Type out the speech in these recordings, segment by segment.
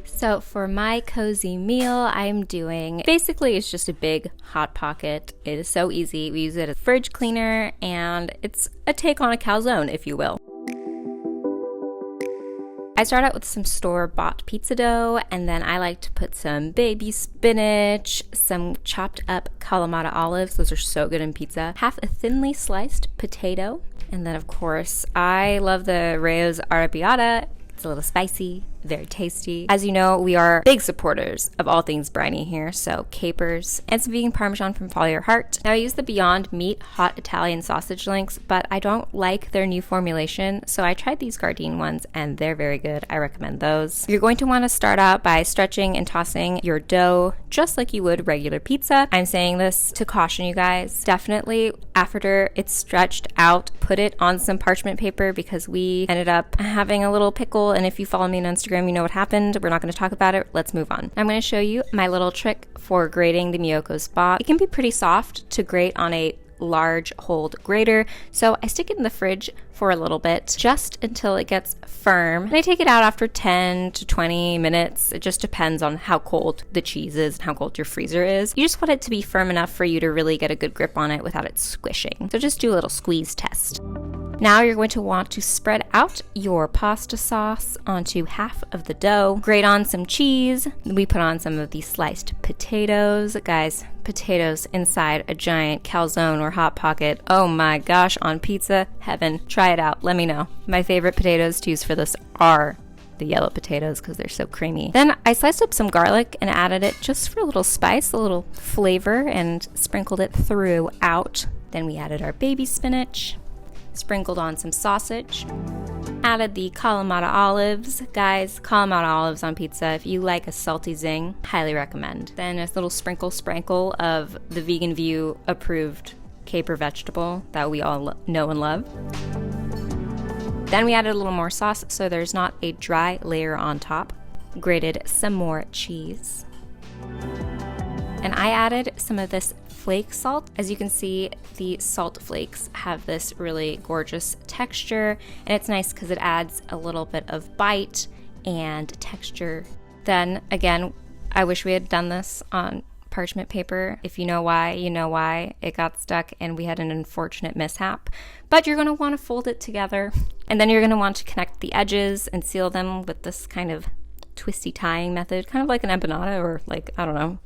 So for my cozy meal, I'm doing, basically it's just a big Hot Pocket. It is so easy. We use it as a fridge cleaner and it's a take on a calzone, if you will. I start out with some store-bought pizza dough, and then I like to put some baby spinach, some chopped up Kalamata olives, those are so good in pizza, half a thinly sliced potato, and then of course I love the Rayo's arrabbiata. It's a little spicy, very tasty. As you know, we are big supporters of all things briny here, so capers and some vegan Parmesan from Follow Your Heart. Now I use the Beyond Meat hot Italian sausage links, but I don't like their new formulation, so I tried these Gardein ones and they're very good. I recommend those. You're going to want to start out by stretching and tossing your dough just like you would regular pizza. I'm saying this to caution you guys. Definitely after it's stretched out, put it on some parchment paper because we ended up having a little pickle, and if you follow me on Instagram, you know what happened. We're not going to talk about it. Let's move on. I'm going to show you my little trick for grating the Miyoko spot. It can be pretty soft to grate on a large hold grater, so I stick it in the fridge for a little bit just until it gets firm, and I take it out after 10 to 20 minutes. It just depends on how cold the cheese is and how cold your freezer is. You just want it to be firm enough for you to really get a good grip on it without it squishing. So just do a little squeeze test. Now you're going to want to spread out your pasta sauce onto half of the dough. Grate on some cheese. We put on some of the sliced potatoes. Guys, potatoes inside a giant calzone or Hot Pocket. Oh my gosh, on pizza, heaven. Try it out. Let me know. My favorite potatoes to use for this are the yellow potatoes because they're so creamy. Then I sliced up some garlic and added it just for a little spice, a little flavor, and sprinkled it throughout. Then we added our baby spinach. Sprinkled on some sausage, added the Kalamata olives. Guys, Kalamata olives on pizza, if you like a salty zing, highly recommend. Then a little sprinkle of the Vegan View approved caper vegetable that we all know and love. Then we added a little more sauce so there's not a dry layer on top. Grated some more cheese. And I added some of this flake salt. As you can see, the salt flakes have this really gorgeous texture, and it's nice because it adds a little bit of bite and texture. Then again, I wish we had done this on parchment paper. If you know why, you know why. It got stuck and we had an unfortunate mishap. But you're going to want to fold it together, and then you're going to want to connect the edges and seal them with this kind of twisty tying method, kind of like an empanada, or like, I don't know.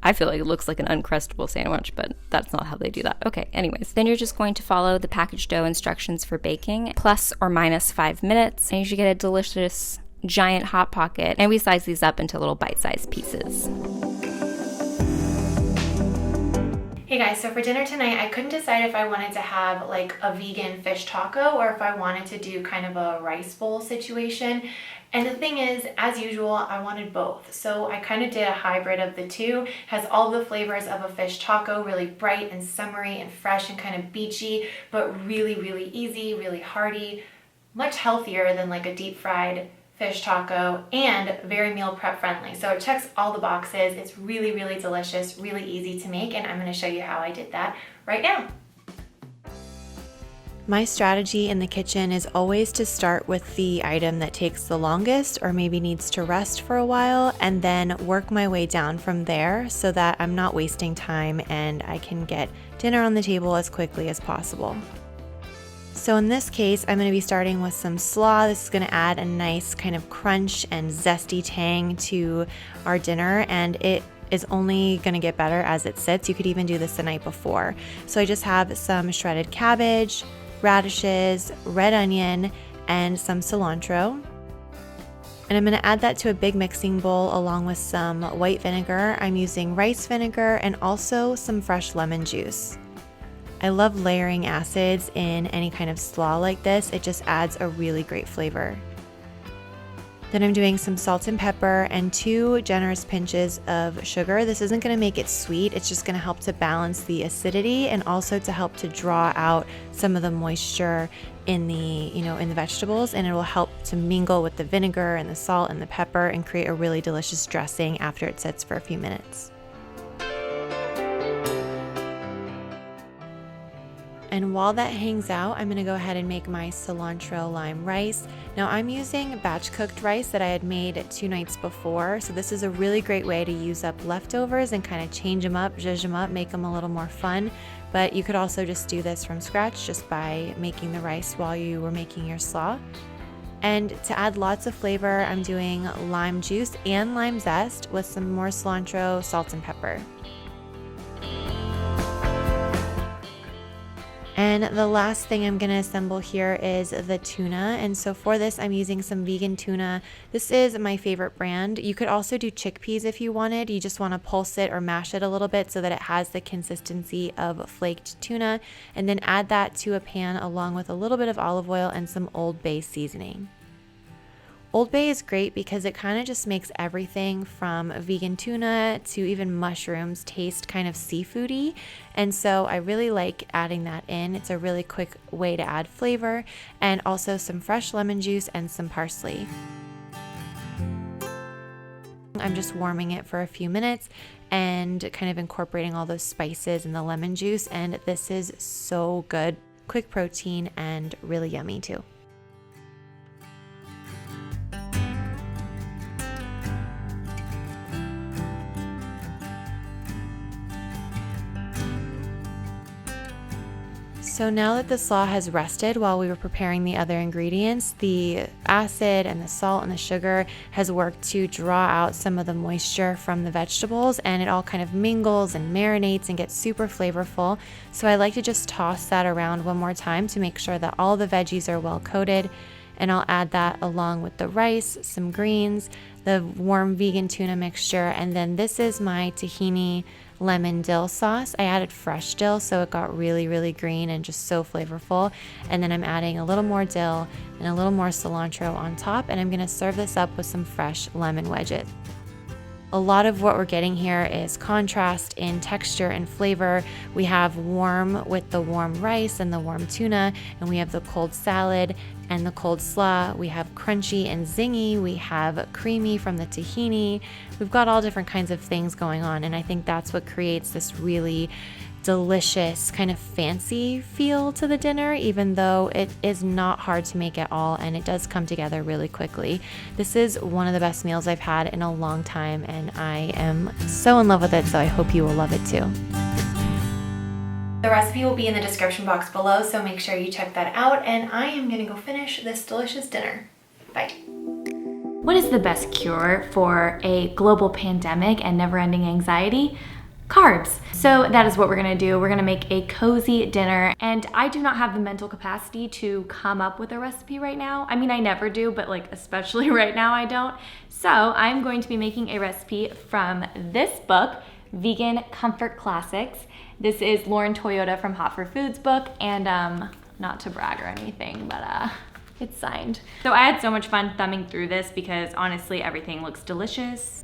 I feel like it looks like an Uncrustable sandwich, but that's not how they do that. Okay, anyways. Then you're just going to follow the packaged dough instructions for baking, plus or minus 5 minutes, and you should get a delicious giant Hot Pocket. And we slice these up into little bite-sized pieces. Hey guys, so for dinner tonight, I couldn't decide if I wanted to have like a vegan fish taco or if I wanted to do kind of a rice bowl situation. And the thing is, as usual, I wanted both. So I kind of did a hybrid of the two. Has all the flavors of a fish taco, really bright and summery and fresh and kind of beachy, but really, really easy, really hearty, much healthier than like a deep fried fish taco, and very meal prep friendly. So it checks all the boxes. It's really, really delicious, really easy to make, and I'm going to show you how I did that right now. My strategy in the kitchen is always to start with the item that takes the longest or maybe needs to rest for a while, and then work my way down from there so that I'm not wasting time and I can get dinner on the table as quickly as possible. So in this case, I'm going to be starting with some slaw. This is going to add a nice kind of crunch and zesty tang to our dinner, and it is only going to get better as it sits. You could even do this the night before. So I just have some shredded cabbage, radishes, red onion, and some cilantro. And I'm going to add that to a big mixing bowl along with some white vinegar. I'm using rice vinegar and also some fresh lemon juice. I love layering acids in any kind of slaw like this. It just adds a really great flavor. Then I'm doing some salt and pepper and 2 generous pinches of sugar. This isn't going to make it sweet. It's just going to help to balance the acidity and also to help to draw out some of the moisture in the, in the vegetables, and it will help to mingle with the vinegar and the salt and the pepper and create a really delicious dressing after it sits for a few minutes. And while that hangs out, I'm gonna go ahead and make my cilantro lime rice. Now I'm using batch cooked rice that I had made 2 nights before. So this is a really great way to use up leftovers and kind of change them up, zhuzh them up, make them a little more fun. But you could also just do this from scratch just by making the rice while you were making your slaw. And to add lots of flavor, I'm doing lime juice and lime zest with some more cilantro, salt, and pepper. And the last thing I'm gonna assemble here is the tuna. And so for this, I'm using some vegan tuna. This is my favorite brand. You could also do chickpeas if you wanted. You just wanna pulse it or mash it a little bit so that it has the consistency of flaked tuna. And then add that to a pan along with a little bit of olive oil and some Old Bay seasoning. Old Bay is great because it kind of just makes everything from vegan tuna to even mushrooms taste kind of seafoody. And so I really like adding that in. It's a really quick way to add flavor, and also some fresh lemon juice and some parsley. I'm just warming it for a few minutes and kind of incorporating all those spices and the lemon juice. And this is so good. Quick protein and really yummy too. So now that the slaw has rested while we were preparing the other ingredients, the acid and the salt and the sugar has worked to draw out some of the moisture from the vegetables, and it all kind of mingles and marinates and gets super flavorful. So I like to just toss that around one more time to make sure that all the veggies are well coated. And I'll add that along with the rice, some greens, the warm vegan tuna mixture, and then this is my tahini lemon dill sauce. I added fresh dill, so it got really, really green and just so flavorful. And then I'm adding a little more dill and a little more cilantro on top, and I'm gonna serve this up with some fresh lemon wedges. A lot of what we're getting here is contrast in texture and flavor. We have warm with the warm rice and the warm tuna, and we have the cold salad and the cold slaw. We have crunchy and zingy. We have creamy from the tahini. We've got all different kinds of things going on, and I think that's what creates this really delicious kind of fancy feel to the dinner, even though it is not hard to make at all, and it does come together really quickly. This is one of the best meals I've had in a long time, and I am so in love with it, so I hope you will love it too. The recipe will be in the description box below, so make sure you check that out, and I am gonna go finish this delicious dinner. Bye. What is the best cure for a global pandemic and never-ending anxiety? Carbs. So that is what we're gonna do. We're gonna make a cozy dinner, and I do not have the mental capacity to come up with a recipe right now. I mean, I never do, but like especially right now I don't. So I'm going to be making a recipe from this book, Vegan Comfort Classics. This is Lauren Toyota from Hot for Foods book, and not to brag or anything, but it's signed. So I had so much fun thumbing through this because honestly everything looks delicious.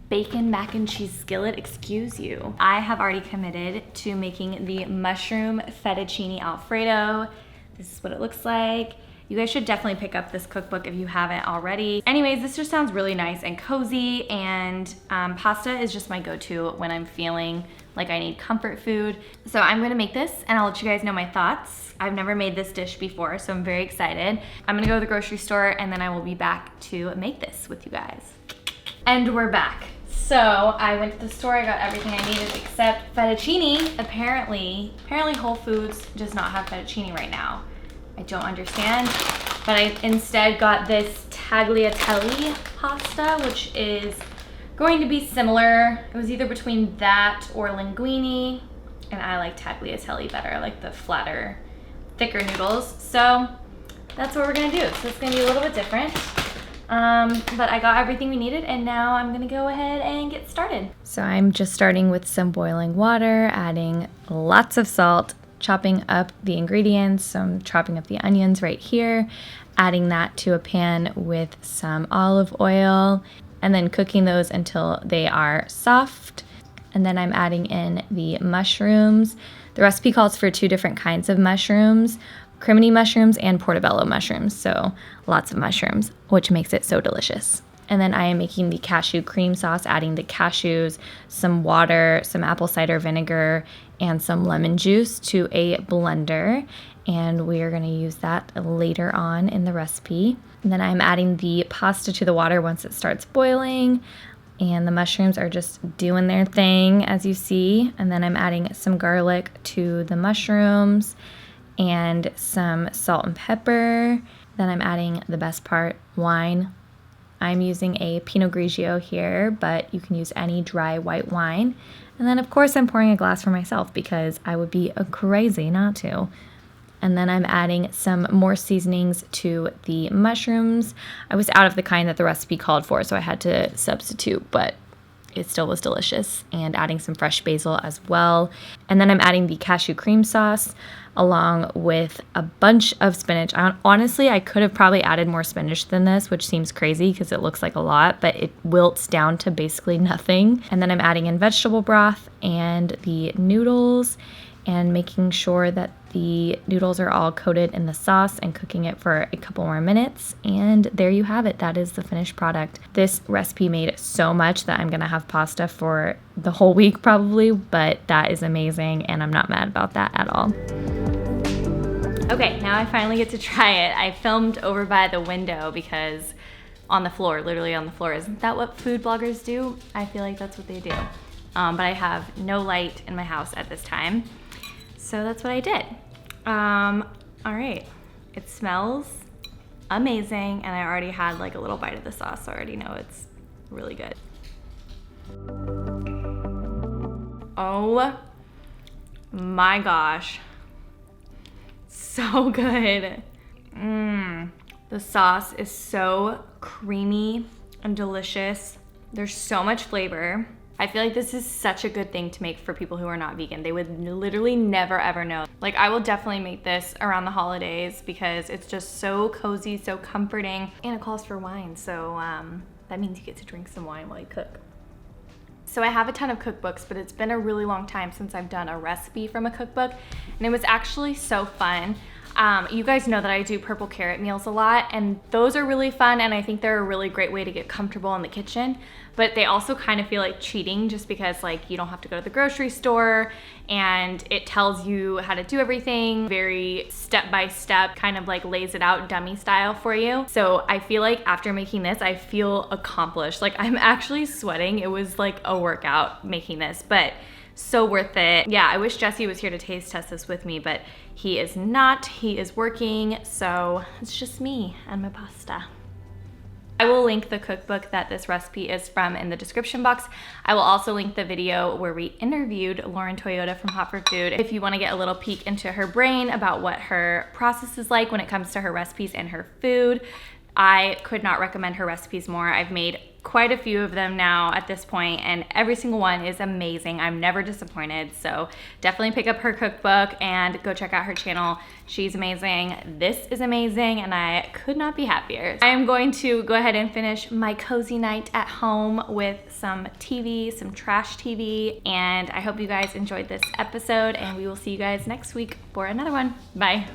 Bacon mac and cheese skillet, excuse you. I have already committed to making the mushroom fettuccine alfredo. This is what it looks like. You guys should definitely pick up this cookbook if you haven't already. Anyways, this just sounds really nice and cozy, and pasta is just my go-to when I'm feeling like I need comfort food. So I'm gonna make this and I'll let you guys know my thoughts. I've never made this dish before, so I'm very excited. I'm gonna go to the grocery store and then I will be back to make this with you guys. And we're back. So I went to the store, I got everything I needed except fettuccine. Apparently Whole Foods does not have fettuccine right now. I don't understand, but I instead got this tagliatelle pasta, which is going to be similar. It was either between that or linguine, and I like tagliatelle better. I like the flatter, thicker noodles. So that's what we're gonna do. So it's gonna be a little bit different. But I got everything we needed, and now I'm gonna go ahead and get started. So I'm just starting with some boiling water, adding lots of salt, chopping up the ingredients. So I'm chopping up the onions right here, adding that to a pan with some olive oil, and then cooking those until they are soft. And then I'm adding in the mushrooms. The recipe calls for 2 different kinds of mushrooms, crimini mushrooms and portobello mushrooms. So lots of mushrooms, which makes it so delicious. And then I am making the cashew cream sauce, adding the cashews, some water, some apple cider vinegar, and some lemon juice to a blender. And we are going to use that later on in the recipe. And then I'm adding the pasta to the water once it starts boiling. And the mushrooms are just doing their thing, as you see. And then I'm adding some garlic to the mushrooms and some salt and pepper. Then I'm adding the best part, wine. I'm using a Pinot Grigio here, but you can use any dry white wine. And then of course I'm pouring a glass for myself because I would be crazy not to. And then I'm adding some more seasonings to the mushrooms. I was out of the kind that the recipe called for, so I had to substitute, but it still was delicious. And adding some fresh basil as well. And then I'm adding the cashew cream sauce along with a bunch of spinach. Honestly, I could have probably added more spinach than this, which seems crazy because it looks like a lot, but it wilts down to basically nothing. And then I'm adding in vegetable broth and the noodles and making sure that the noodles are all coated in the sauce and cooking it for a couple more minutes. And there you have it. That is the finished product. This recipe made so much that I'm gonna have pasta for the whole week probably, but that is amazing and I'm not mad about that at all. Okay, now I finally get to try it. I filmed over by the window because on the floor, literally on the floor. Isn't that what food bloggers do? I feel like that's what they do. But I have no light in my house at this time. So that's what I did. All right, it smells amazing, and I already had like a little bite of the sauce, so I already know it's really good. Oh my gosh, so good. The sauce is so creamy and delicious. There's so much flavor. I feel like this is such a good thing to make for people who are not vegan. They would literally never ever know. Like, I will definitely make this around the holidays because it's just so cozy, so comforting, and it calls for wine. So that means you get to drink some wine while you cook. So I have a ton of cookbooks, but it's been a really long time since I've done a recipe from a cookbook, and it was actually so fun. You guys know that I do purple carrot meals a lot, and those are really fun, and I think they're a really great way to get comfortable in the kitchen, but they also kind of feel like cheating just because like you don't have to go to the grocery store, and it tells you how to do everything very step-by-step, kind of like lays it out dummy style for you. So I feel like after making this, I feel accomplished. Like, I'm actually sweating. It was like a workout making this, but so worth it. Yeah, I wish Jesse was here to taste test this with me, but he is not. He is working, so it's just me and my pasta. I will link the cookbook that this recipe is from in the description box. I will also link the video where we interviewed Lauren Toyota from Hot for Food if you want to get a little peek into her brain about what her process is like when it comes to her recipes and her food. I could not recommend her recipes more. I've made quite a few of them now at this point, and every single one is amazing. I'm never disappointed, so definitely pick up her cookbook and go check out her channel. She's amazing. This is amazing, and I could not be happier. I am going to go ahead and finish my cozy night at home with some TV, some trash TV, and I hope you guys enjoyed this episode, and we will see you guys next week for another one. Bye.